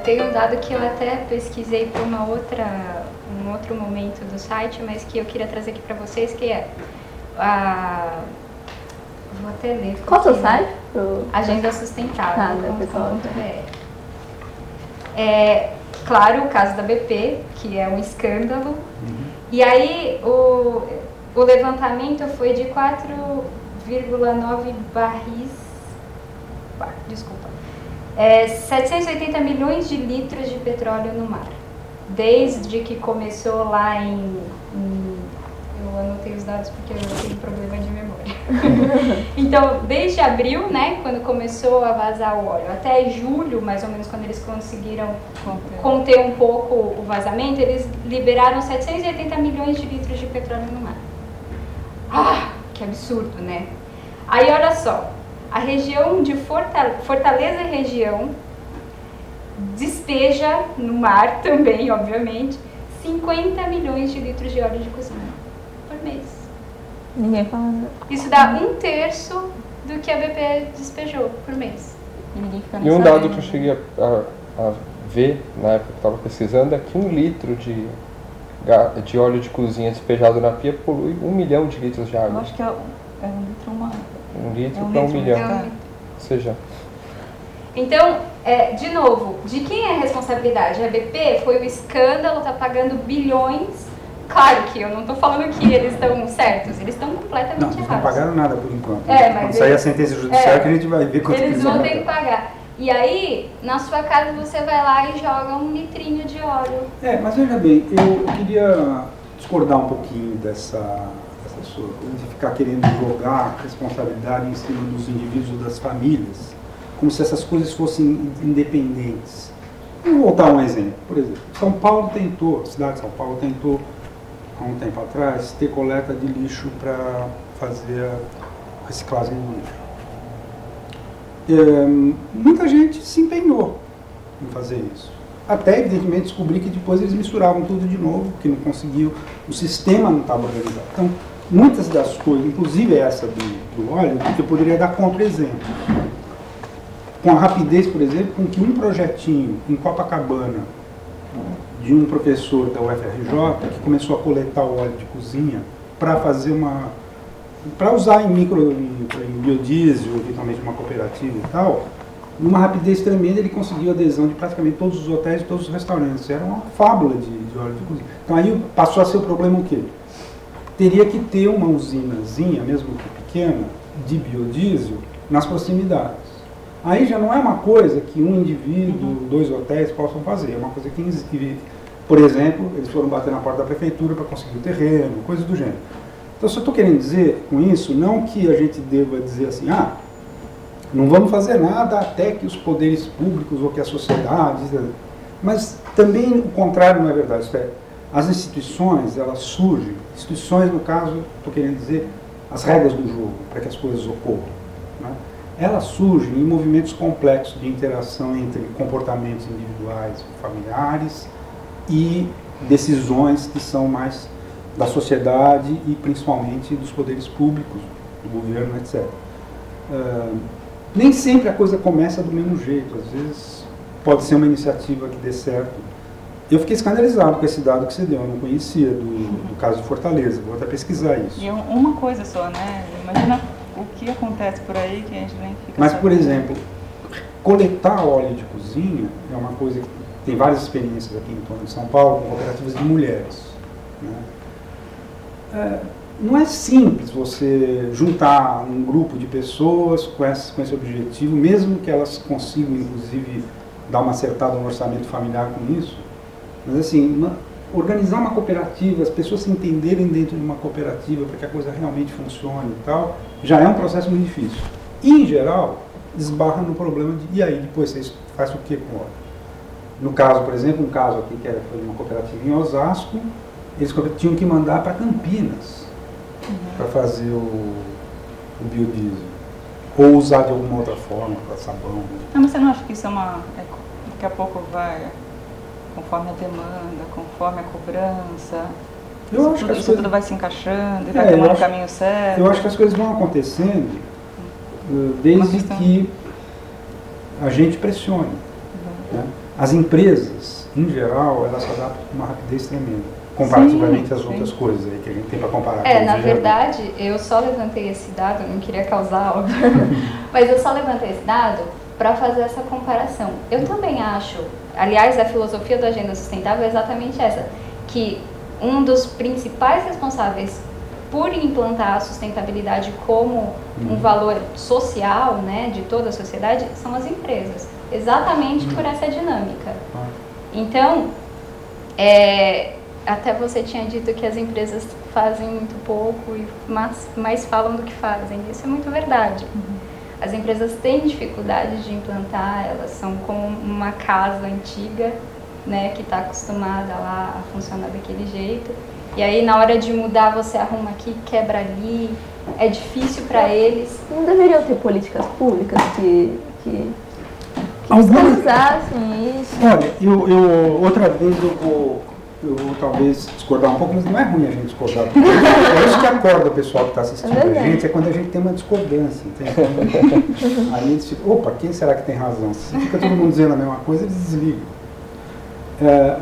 tem um dado que eu até pesquisei para um outro momento do site, mas que eu queria trazer aqui para vocês, que é vou até ler. Qual é o seu site? Agenda Sustentável. Pessoal. Claro, o caso da BP, que é um escândalo. E aí o levantamento foi de 4,9 barris. Desculpa. 780 milhões de litros de petróleo no mar. Desde que começou lá eu anotei os dados porque eu tenho problema de memória. Então, desde abril, né, quando começou a vazar o óleo, até julho, mais ou menos, quando eles conseguiram conter um pouco o vazamento, eles liberaram 780 milhões de litros de petróleo no mar. Que absurdo, né? Aí, olha só, a região de Fortaleza e região despeja no mar também, obviamente, 50 milhões de litros de óleo de cozinha por mês. Ninguém fala nada. Isso dá 1/3 do que a BP despejou por mês. E um dado que eu cheguei a ver na época que estava pesquisando é que 1 litro de óleo de cozinha despejado na pia polui 1 milhão de litros de água. Eu acho que é 1 litro uma... 1 litro para 1 milhão. Ou seja... Então, de novo, de quem é a responsabilidade? A BP foi o escândalo, está pagando bilhões. Claro que eu não estou falando que eles estão certos, eles estão completamente errados. Não pagaram nada por enquanto. Mas quando sair a sentença judicial que a gente vai ver quanto eles vão ter que pagar. E aí, na sua casa, você vai lá e joga 1 litrinho de óleo. Mas veja bem, eu queria discordar um pouquinho dessa sua coisa de ficar querendo jogar responsabilidade em cima dos indivíduos ou das famílias, como se essas coisas fossem independentes. Vou voltar a um exemplo. Por exemplo, São Paulo tentou, a cidade de São Paulo tentou, há um tempo atrás, ter coleta de lixo para fazer a reciclagem do lixo. Muita gente se empenhou em fazer isso. Até, evidentemente, descobri que depois eles misturavam tudo de novo, que não conseguiam, o sistema não estava organizado. Então, muitas das coisas, inclusive essa do óleo, que eu poderia dar contra-exemplo. Com a rapidez, por exemplo, com que um projetinho em Copacabana, de um professor da UFRJ, que começou a coletar o óleo de cozinha para fazer para usar em biodiesel, eventualmente uma cooperativa e tal, numa rapidez tremenda ele conseguiu adesão de praticamente todos os hotéis e todos os restaurantes. Era uma fábula de óleo de cozinha. Então aí passou a ser o problema o quê? Teria que ter uma usinazinha, mesmo que pequena, de biodiesel nas proximidades. Aí já não é uma coisa que um indivíduo, 2 hotéis possam fazer, é uma coisa que, por exemplo, eles foram bater na porta da prefeitura para conseguir o terreno, coisas do gênero. Então, só estou querendo dizer com isso, não que a gente deva dizer assim, não vamos fazer nada até que os poderes públicos ou que a sociedade, mas também o contrário não é verdade, isto é, as instituições, elas surgem, instituições no caso, estou querendo dizer, as regras do jogo, para que as coisas ocorram, né? Elas surgem em movimentos complexos de interação entre comportamentos individuais, familiares e decisões que são mais da sociedade e principalmente dos poderes públicos, do governo, etc. Nem sempre a coisa começa do mesmo jeito, às vezes pode ser uma iniciativa que dê certo. Eu fiquei escandalizado com esse dado que você deu, eu não conhecia do caso de Fortaleza, vou até pesquisar isso. E uma coisa só, né? Imagina o que acontece por aí que a gente nem fica Mas, sabendo. por exemplo, coletar óleo de cozinha é uma coisa que tem várias experiências aqui em torno de São Paulo, com cooperativas de mulheres, né? Não é simples você juntar um grupo de pessoas com esse objetivo, mesmo que elas consigam, inclusive, dar uma acertada no orçamento familiar com isso. Mas, assim, organizar uma cooperativa, as pessoas se entenderem dentro de uma cooperativa para que a coisa realmente funcione e tal, já é um processo muito difícil. E, em geral, esbarra no problema de, e aí, depois você faz o que com óleo? No caso, por exemplo, um caso aqui que foi uma cooperativa em Osasco, eles tinham que mandar para Campinas para fazer o biodiesel. Ou usar de alguma outra forma, para sabão. Não, mas você não acha que isso daqui a pouco vai, conforme a demanda, conforme a cobrança, isso tudo vai se encaixando e vai tomando o caminho certo? Eu acho que as coisas vão acontecendo desde que a gente pressione. Né? As empresas, em geral, elas se adaptam com uma rapidez tremenda, comparativamente às outras coisas aí que a gente tem para comparar. Na verdade, eu só levantei esse dado, não queria causar óbvio, mas eu só levantei esse dado para fazer essa comparação. Eu também acho, aliás, a filosofia da Agenda Sustentável é exatamente essa, que um dos principais responsáveis por implantar a sustentabilidade como um valor social, né, de toda a sociedade, são as empresas, exatamente por essa dinâmica. Então, até você tinha dito que as empresas fazem muito pouco, mas falam do que fazem. Isso é muito verdade. As empresas têm dificuldade de implantar, elas são como uma casa antiga, né, que está acostumada lá a funcionar daquele jeito. E aí, na hora de mudar, você arruma aqui, quebra ali, é difícil para eles. Não deveriam ter políticas públicas que fiscalizassem isso? Olha, outra vez eu vou talvez discordar um pouco, mas não é ruim a gente discordar. É isso que acorda o pessoal que está assistindo a gente, é quando a gente tem uma discordância, entende? Aí eles ficam, opa, quem será que tem razão? Se fica todo mundo dizendo a mesma coisa, eles desligam.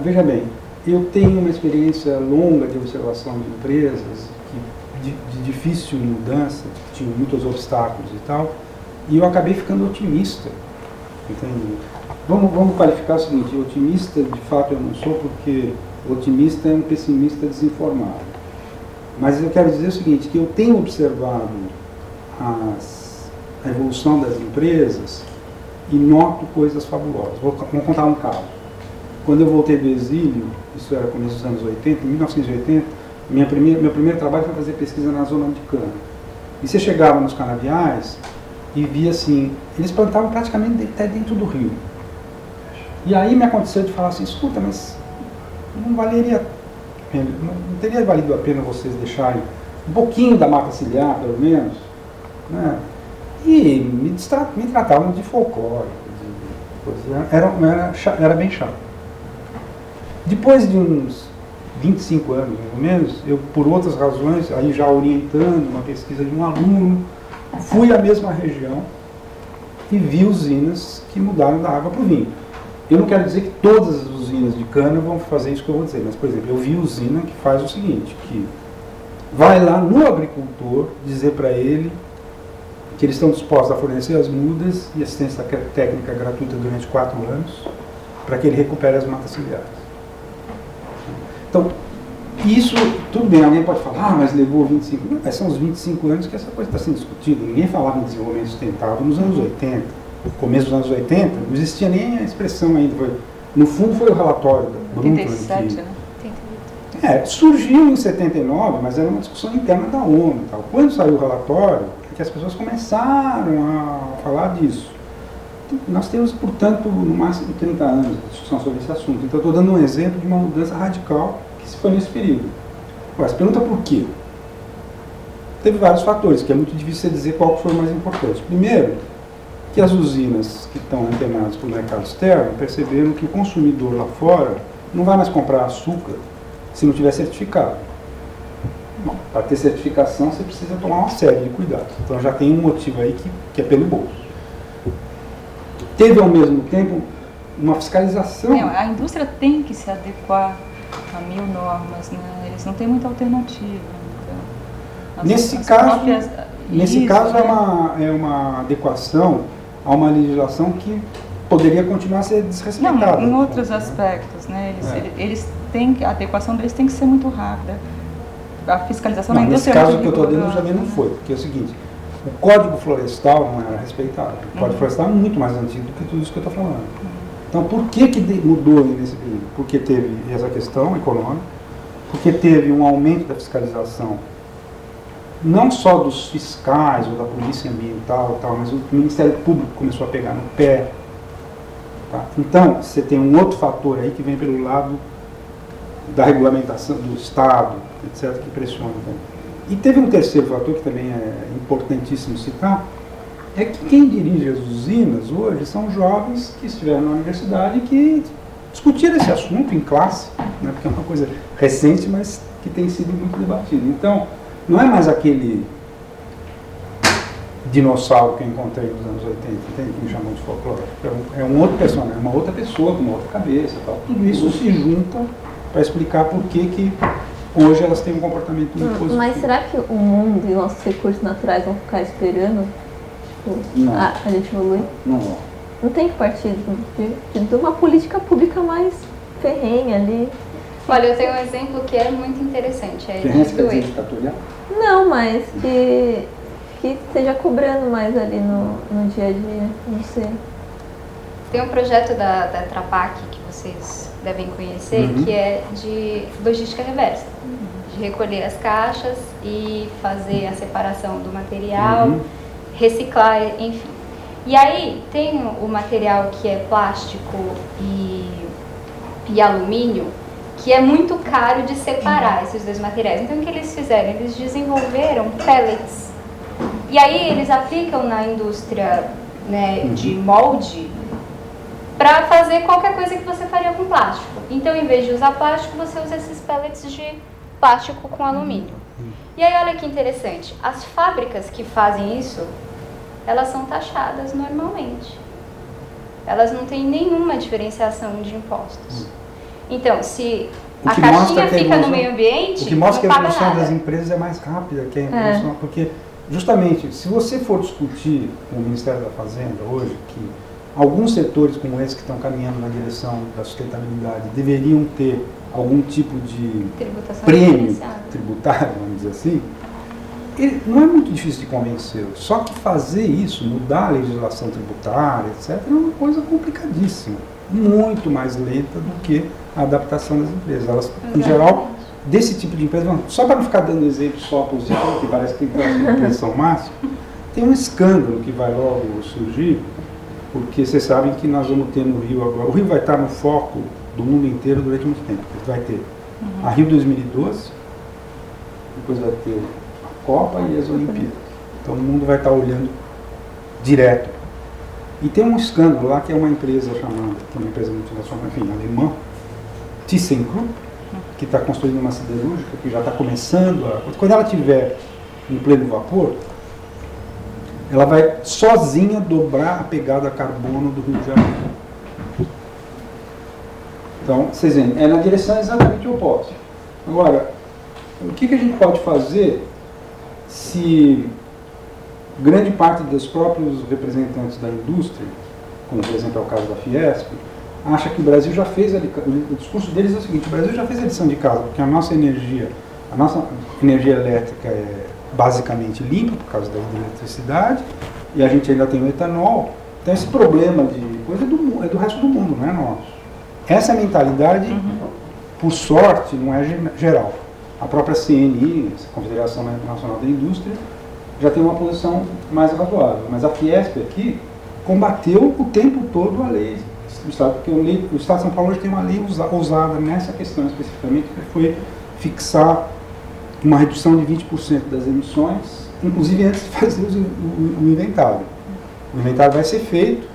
Veja bem, eu tenho uma experiência longa de observação de empresas de difícil mudança, que tinham muitos obstáculos e tal, e eu acabei ficando otimista, entende? Vamos qualificar o seguinte, otimista de fato eu não sou, porque otimista é um pessimista desinformado. Mas eu quero dizer o seguinte, que eu tenho observado a evolução das empresas e noto coisas fabulosas. Vou contar um caso. Quando eu voltei do exílio, isso era começo dos anos 80, em 1980, meu primeiro trabalho foi fazer pesquisa na zona de cana. E você chegava nos canaviais e via assim, eles plantavam praticamente até dentro do rio. E aí me aconteceu de falar assim, escuta, mas não teria valido a pena vocês deixarem um pouquinho da mata ciliar, pelo menos, né? E me tratavam de folclore, era bem chato. Depois de uns 25 anos, mais ou menos, eu, por outras razões, aí já orientando uma pesquisa de um aluno, fui à mesma região e vi usinas que mudaram da água para o vinho. Eu não quero dizer que todas as usinas de cana vão fazer isso que eu vou dizer, mas, por exemplo, eu vi usina que faz o seguinte, que vai lá no agricultor dizer para ele que eles estão dispostos a fornecer as mudas e assistência técnica gratuita durante 4 anos para que ele recupere as matas ciliares. Então, isso, tudo bem, alguém pode falar, mas levou 25 anos, mas são os 25 anos que essa coisa está sendo discutida. Ninguém falava em desenvolvimento sustentável nos anos 80. No começo dos anos 80, não existia nem a expressão ainda. No fundo, foi o relatório da Brundtland. 87, né? Surgiu em 79, mas era uma discussão interna da ONU e tal. Quando saiu o relatório, é que as pessoas começaram a falar disso. Nós temos, portanto, no máximo 30 anos de discussão sobre esse assunto. Então, eu estou dando um exemplo de uma mudança radical que se foi nesse período. Agora, você pergunta por quê? Teve vários fatores, que é muito difícil dizer qual foi o mais importante. Primeiro, que as usinas que estão antenadas para o mercado externo perceberam que o consumidor lá fora não vai mais comprar açúcar se não tiver certificado. Bom, para ter certificação você precisa tomar uma série de cuidados. Então já tem um motivo aí que é pelo bolso. Teve ao mesmo tempo uma fiscalização. A indústria tem que se adequar a 1000 normas, né? Eles não têm muita alternativa. Então, nesse caso é uma adequação a uma legislação que poderia continuar a ser desrespeitada. Não, em outros aspectos, né? Eles têm que, a adequação deles tem que ser muito rápida. A fiscalização na indústria. Nesse caso que eu estou dando também não foi, porque é o seguinte, o Código Florestal não era respeitado. O Código Florestal é muito mais antigo do que tudo isso que eu estou falando. Então, por que mudou nesse período? Porque teve essa questão econômica, porque teve um aumento da fiscalização, não só dos fiscais ou da polícia ambiental e tal, mas o Ministério Público começou a pegar no pé. Tá? Então, você tem um outro fator aí que vem pelo lado da regulamentação do Estado, etc., que pressiona também. E teve um terceiro fator que também é importantíssimo citar, é que quem dirige as usinas hoje são jovens que estiveram na universidade e que discutiram esse assunto em classe, né, porque é uma coisa recente, mas que tem sido muito debatida. Então, não é mais aquele dinossauro que eu encontrei nos anos 80, entende? Que me chamou de folclore. É um outro personagem, uma outra pessoa com uma outra cabeça, tal. Tudo isso se junta para explicar por que hoje elas têm um comportamento muito positivo. Mas será que o mundo e nossos recursos naturais vão ficar esperando a gente evoluir? Não tem que partir de uma política pública mais ferrenha ali. Olha, eu tenho um exemplo que é muito interessante. Ditatorial? Não, mas que esteja cobrando mais ali no dia a dia, não sei. Tem um projeto da Trapac que vocês devem conhecer, que é de logística reversa. De recolher as caixas e fazer a separação do material, reciclar, enfim. E aí tem o material que é plástico e alumínio, que é muito caro de separar esses dois materiais. Então o que eles fizeram? Eles desenvolveram pellets. E aí eles aplicam na indústria, né, de molde para fazer qualquer coisa que você faria com plástico. Então, em vez de usar plástico, você usa esses pellets de plástico com alumínio. E aí, olha que interessante, as fábricas que fazem isso, elas são taxadas normalmente. Elas não têm nenhuma diferenciação de impostos. Então, se a caixinha fica no meio ambiente, o que mostra que a evolução nada. das empresas é mais rápida que a evolução, porque justamente, se você for discutir com o Ministério da Fazenda hoje, que alguns setores como esse que estão caminhando na direção da sustentabilidade deveriam ter algum tipo de prêmio tributário, vamos dizer assim, não é muito difícil de convencer. Só que fazer isso, mudar a legislação tributária, etc., é uma coisa complicadíssima, muito mais lenta do que a adaptação das empresas. Elas, em geral, desse tipo de empresa, só para não ficar dando exemplo só positivo, que parece que tem uma impressão máxima, tem um escândalo que vai logo surgir, porque vocês sabem que nós vamos ter no Rio agora, o Rio vai estar no foco do mundo inteiro durante muito tempo. Vai ter a Rio 2012, depois vai ter a Copa e as Olimpíadas. Então o mundo vai estar olhando direto. E tem um escândalo lá que é uma empresa chamada, que é uma empresa multinacional, enfim, alemã, ThyssenKrupp, que está construindo uma siderúrgica, que já está começando a... Quando ela estiver em pleno vapor, ela vai sozinha dobrar a pegada a carbono do Rio de Janeiro. Então, vocês veem, é na direção exatamente oposta. Agora, o que a gente pode fazer se grande parte dos próprios representantes da indústria, como por exemplo é o caso da Fiesp, acha que o Brasil já fez o discurso deles é o seguinte: o Brasil já fez a lição de casa, porque a nossa energia elétrica é basicamente limpa por causa da eletricidade, e a gente ainda tem o etanol. Então esse problema de coisa é do resto do mundo, não é nosso. Essa mentalidade, por sorte, não é geral. A própria CNI, a Confederação Nacional da Indústria, já tem uma posição mais razoável. Mas a Fiesp aqui combateu o tempo todo a lei do Estado, porque o Estado de São Paulo hoje tem uma lei ousada nessa questão especificamente, que foi fixar uma redução de 20% das emissões, inclusive antes de fazer o inventário. O inventário vai ser feito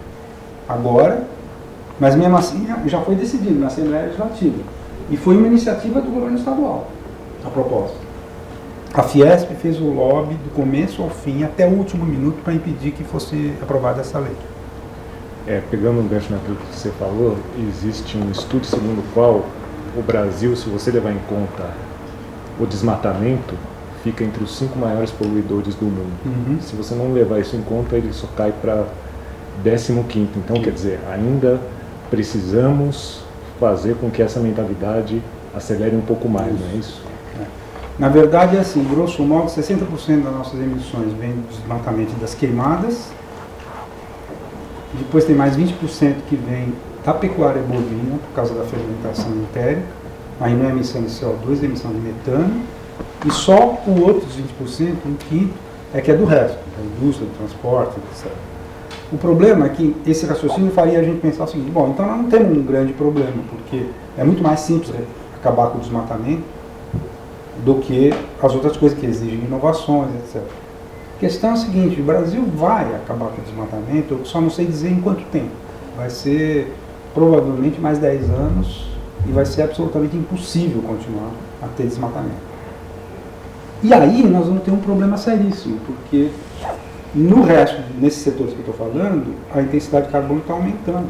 agora, mas mesmo assim já foi decidido na Assembleia Legislativa. E foi uma iniciativa do governo estadual, a proposta. A Fiesp fez o lobby do começo ao fim, até o último minuto, para impedir que fosse aprovada essa lei. Pegando um gancho naquilo que você falou, existe um estudo segundo o qual o Brasil, se você levar em conta o desmatamento, fica entre os 5 maiores poluidores do mundo. Se você não levar isso em conta, ele só cai para 15º. Então, quer dizer, ainda precisamos fazer com que essa mentalidade acelere um pouco mais, não é isso? Na verdade, é assim, grosso modo, 60% das nossas emissões vem do desmatamento das queimadas, depois tem mais 20% que vem da pecuária bovina, por causa da fermentação entérica, aí não é emissão de CO2, é emissão de metano, e só o outros 20%, um quinto, é que é do resto, da indústria, do transporte, etc. O problema é que esse raciocínio faria a gente pensar o seguinte: bom, então nós não temos um grande problema, porque é muito mais simples acabar com o desmatamento do que as outras coisas que exigem inovações, etc. A questão é a seguinte: o Brasil vai acabar com o desmatamento, eu só não sei dizer em quanto tempo. Vai ser provavelmente mais 10 anos e vai ser absolutamente impossível continuar a ter desmatamento. E aí nós vamos ter um problema seríssimo, porque No resto, nesses setores que eu estou falando, a intensidade de carbono está aumentando.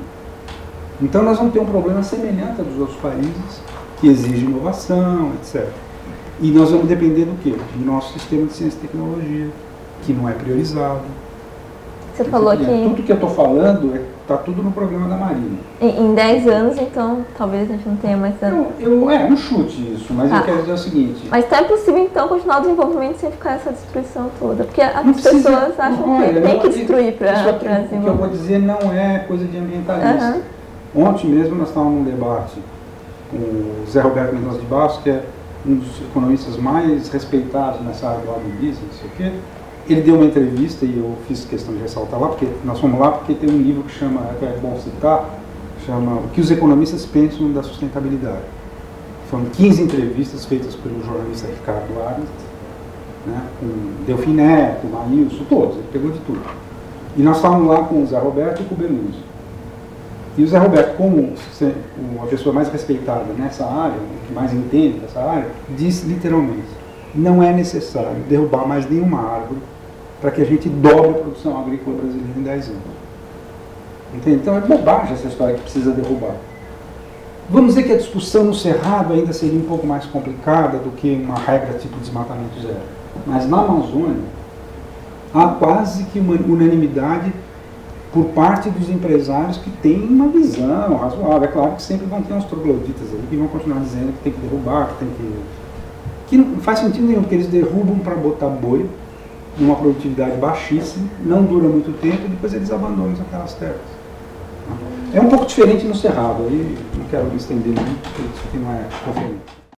Então nós vamos ter um problema semelhante aos dos outros países, que exige inovação, etc. E nós vamos depender do quê? Do nosso sistema de ciência e tecnologia, que não é priorizado. Você falou que... Tudo que eu estou falando está tudo no programa da Marinha. Em 10 anos, então, talvez a gente não tenha mais... Um chute isso, mas eu quero dizer o seguinte... Mas então é possível, então, continuar o desenvolvimento sem ficar essa destruição toda? Porque as pessoas acham que tem que destruir para desenvolver. O que eu vou dizer não é coisa de ambientalista. Ontem mesmo nós estávamos num debate com o Zé Roberto Mendonça de Barros, que é um dos economistas mais respeitados nessa área do agribusiness, não sei o quê. Ele deu uma entrevista e eu fiz questão de ressaltar lá, porque nós fomos lá porque tem um livro que chama, que é bom citar, chama O que os economistas pensam da sustentabilidade. Foram 15 entrevistas feitas pelo jornalista Ricardo Arendt, né, com Delfim Neto, Maílson, todos, ele pegou de tudo. E nós estávamos lá com o Zé Roberto e com o Beluso. E o Zé Roberto, como a pessoa mais respeitada nessa área, que mais entende dessa área, disse literalmente: não é necessário derrubar mais nenhuma árvore para que a gente dobre a produção agrícola brasileira em 10 anos. Entende? Então é bobagem essa história que precisa derrubar. Vamos dizer que a discussão no Cerrado ainda seria um pouco mais complicada do que uma regra tipo desmatamento zero. Mas na Amazônia há quase que uma unanimidade por parte dos empresários que têm uma visão razoável. É claro que sempre vão ter uns trogloditas ali que vão continuar dizendo que tem que derrubar, que não faz sentido nenhum, porque eles derrubam para botar boi numa produtividade baixíssima, não dura muito tempo e depois eles abandonam aquelas terras. É um pouco diferente no Cerrado, aí não quero me estender muito, porque isso aqui não é conferência.